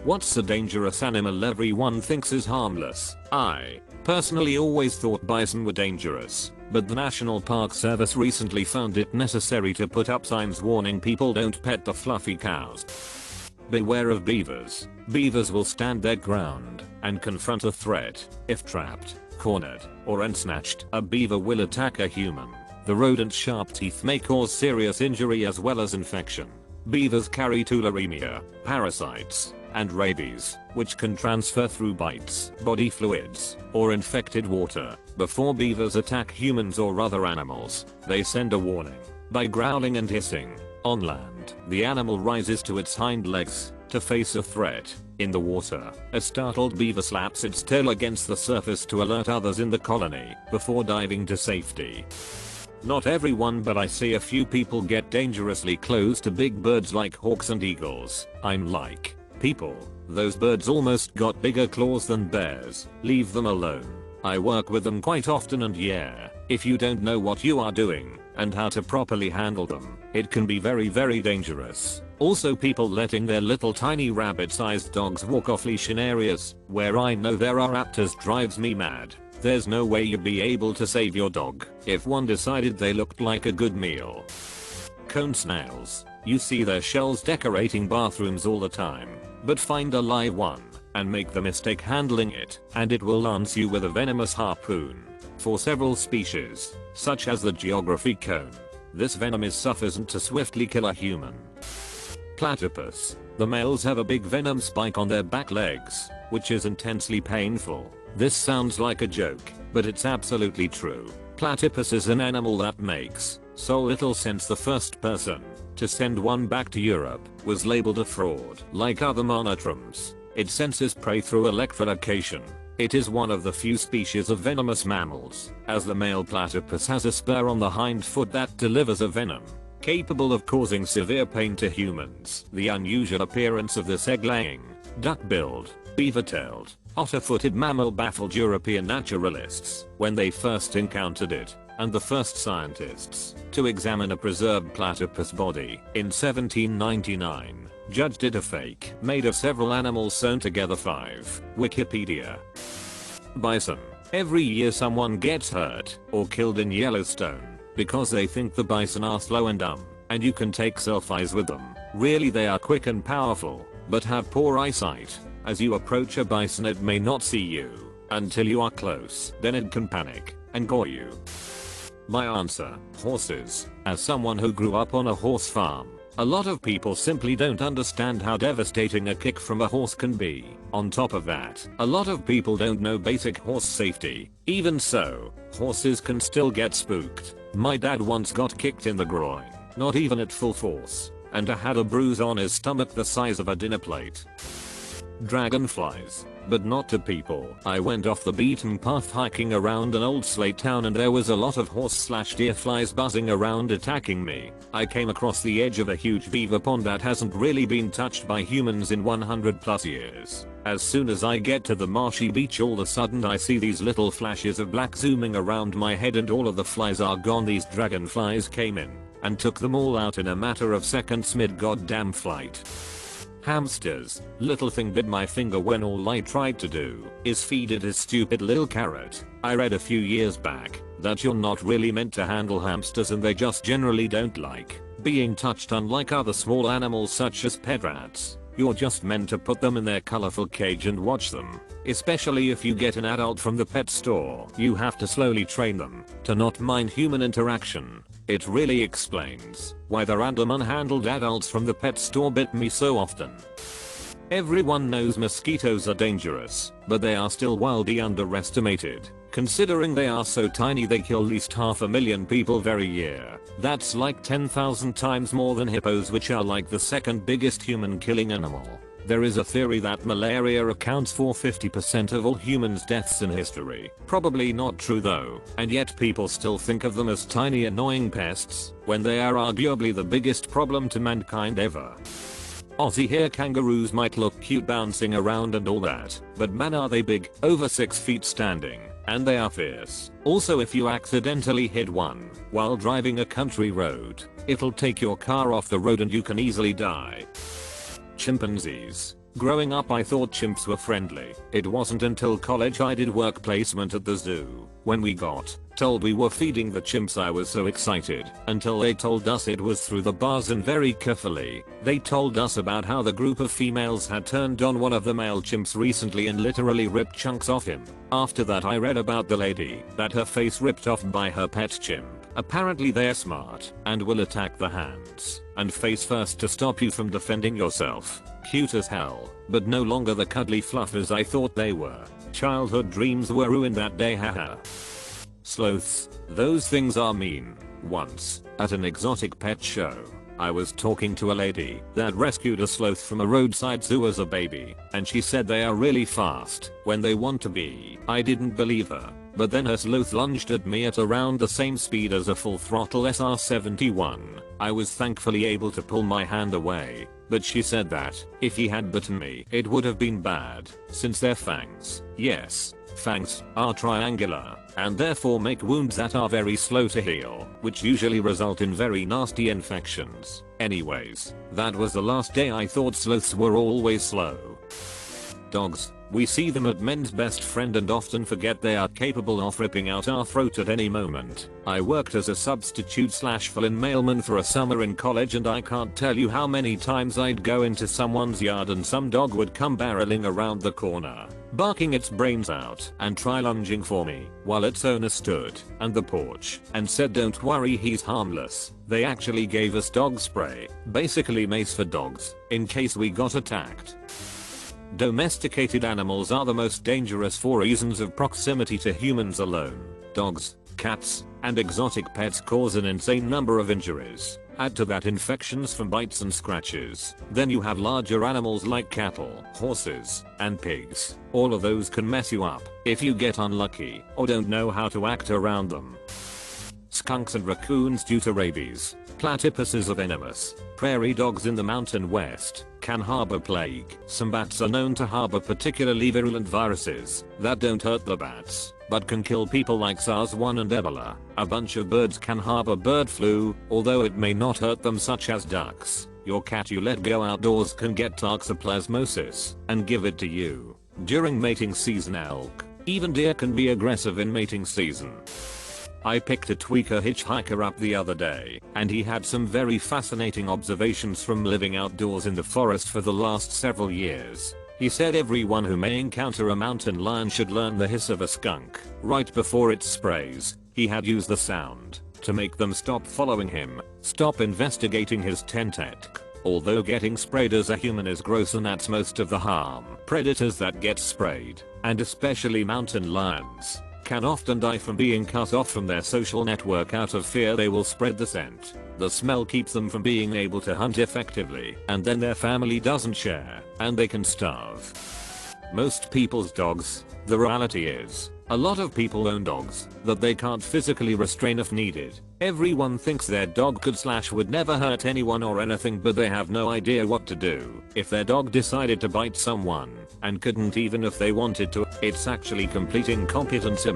What's a dangerous animal everyone thinks is harmless? I personally always thought bison were dangerous, but the National Park Service recently found it necessary to put up signs warning people don't pet the fluffy cows. Beware of beavers. Beavers will stand their ground and confront a threat. If trapped, cornered, or ensnatched, a beaver will attack a human. The rodent's sharp teeth may cause serious injury as well as infection. Beavers carry tularemia, parasites, and rabies, which can transfer through bites, body fluids, or infected water. Before beavers attack humans or other animals, they send a warning by growling and hissing. On land, the animal rises to its hind legs to face a threat. In the water, a startled beaver slaps its tail against the surface to alert others in the colony before diving to safety. Not everyone, but I see a few people get dangerously close to big birds like hawks and eagles. I'm like, people, those birds almost got bigger claws than bears. Leave them alone. I work with them quite often, and yeah, if you don't know what you are doing and how to properly handle them, it can be very dangerous. Also, people letting their little tiny rabbit-sized dogs walk off leash in areas where I know there are raptors drives me mad. There's no way you'd be able to save your dog if one decided they looked like a good meal. Cone snails. You see their shells decorating bathrooms all the time, but find a live one and make the mistake handling it, and it will lance you with a venomous harpoon. For several species, such as the geography cone, this venom is sufficient to swiftly kill a human. Platypus. The males have a big venom spike on their back legs, which is intensely painful. This sounds like a joke, but it's absolutely true. Platypus is an animal that makes so little sense. The first person to send one back to Europe was labeled a fraud. Like other monotrons, it senses prey through echolocation. It is one of the few species of venomous mammals, as the male platypus has a spur on the hind foot that delivers a venom capable of causing severe pain to humans. The unusual appearance of this egg-laying, duck-billed, beaver-tailed, otter-footed mammal baffled European naturalists when they first encountered it, and the first scientists to examine a preserved platypus body in 1799 judged it a fake made of several animals sewn together. 5. Wikipedia. Bison. Every year someone gets hurt or killed in Yellowstone because they think the bison are slow and dumb, and you can take selfies with them. Really, they are quick and powerful, but have poor eyesight. As you approach a bison, it may not see you until you are close. Then it can panic and gore you. My answer: horses. As someone who grew up on a horse farm, a lot of people simply don't understand how devastating a kick from a horse can be. On top of that, a lot of people don't know basic horse safety. Even so, horses can still get spooked. My dad once got kicked in the groin, not even at full force, and had a bruise on his stomach the size of a dinner plate. Dragonflies. But not to people. I went off the beaten path hiking around an old slate town, and there was a lot of horse/deer flies buzzing around attacking me. I came across the edge of a huge beaver pond that hasn't really been touched by humans in 100+ years. As soon as I get to the marshy beach, all of a sudden I see these little flashes of black zooming around my head, and all of the flies are gone. These dragonflies came in and took them all out in a matter of seconds mid-goddamn flight. Hamsters. Little thing bit my finger when all I tried to do is feed it a stupid little carrot. I read a few years back that you're not really meant to handle hamsters, and they just generally don't like being touched. Unlike other small animals such as pet rats, you're just meant to put them in their colorful cage and watch them. Especially if you get an adult from the pet store, you have to slowly train them to not mind human interaction. It really explains why the random unhandled adults from the pet store bit me so often. Everyone knows mosquitoes are dangerous, but they are still wildly underestimated. Considering they are so tiny, they kill at least 500,000 people every year. That's like 10,000 times more than hippos, which are like the second biggest human killing animal. There is a theory that malaria accounts for 50% of all humans' deaths in history. Probably not true though, and yet people still think of them as tiny annoying pests, when they are arguably the biggest problem to mankind ever. Aussie hair kangaroos might look cute bouncing around and all that, but man are they big, over 6 feet standing, and they are fierce. Also, if you accidentally hit one while driving a country road, it'll take your car off the road and you can easily die. Chimpanzees. Growing up I thought chimps were friendly. It wasn't until college I did work placement at the zoo. When we got told we were feeding the chimps I was so excited until they told us it was through the bars, and very carefully they told us about how the group of females had turned on one of the male chimps recently and literally ripped chunks off him. After that I read about the lady that her face ripped off by her pet chimp. Apparently they're smart and will attack the hands and face first to stop you from defending yourself. Cute as hell, but no longer the cuddly fluffers I thought they were. Childhood dreams were ruined that day, haha. Sloths, those things are mean. Once, at an exotic pet show, I was talking to a lady that rescued a sloth from a roadside zoo as a baby, and she said they are really fast when they want to be. I didn't believe her, but then her sloth lunged at me at around the same speed as a full throttle SR-71. I was thankfully able to pull my hand away, but she said that if he had bitten me it would have been bad, since their fangs, yes, fangs, are triangular, and therefore make wounds that are very slow to heal, which usually result in very nasty infections. Anyways, that was the last day I thought sloths were always slow. Dogs. We see them at men's best friend and often forget they are capable of ripping out our throat at any moment. I worked as a substitute / fill-in mailman for a summer in college, and I can't tell you how many times I'd go into someone's yard and some dog would come barreling around the corner, barking its brains out and try lunging for me, while its owner stood on the porch and said, "Don't worry, he's harmless." They actually gave us dog spray, basically mace for dogs, in case we got attacked. Domesticated animals are the most dangerous for reasons of proximity to humans alone. Dogs, cats, and exotic pets cause an insane number of injuries. Add to that infections from bites and scratches. Then you have larger animals like cattle, horses, and pigs. All of those can mess you up if you get unlucky or don't know how to act around them. Skunks and raccoons due to rabies. Platypuses are venomous. Prairie dogs in the mountain west can harbor plague. Some bats are known to harbor particularly virulent viruses that don't hurt the bats, but can kill people, like SARS-1 and Ebola. A bunch of birds can harbor bird flu, although it may not hurt them, such as ducks. Your cat you let go outdoors can get toxoplasmosis and give it to you. During mating season, elk, even deer can be aggressive in mating season. I picked a tweaker hitchhiker up the other day, and he had some very fascinating observations from living outdoors in the forest for the last several years. He said everyone who may encounter a mountain lion should learn the hiss of a skunk right before it sprays. He had used the sound to make them stop following him, stop investigating his tent. Although getting sprayed as a human is gross, and that's most of the harm. Predators that get sprayed, and especially mountain lions, can often die from being cut off from their social network out of fear they will spread the scent. The smell keeps them from being able to hunt effectively, and then their family doesn't share, and they can starve. Most people's dogs. The reality is, a lot of people own dogs that they can't physically restrain if needed. Everyone thinks their dog could / would never hurt anyone or anything, but they have no idea what to do if their dog decided to bite someone and couldn't even if they wanted to. It's actually complete incompetence,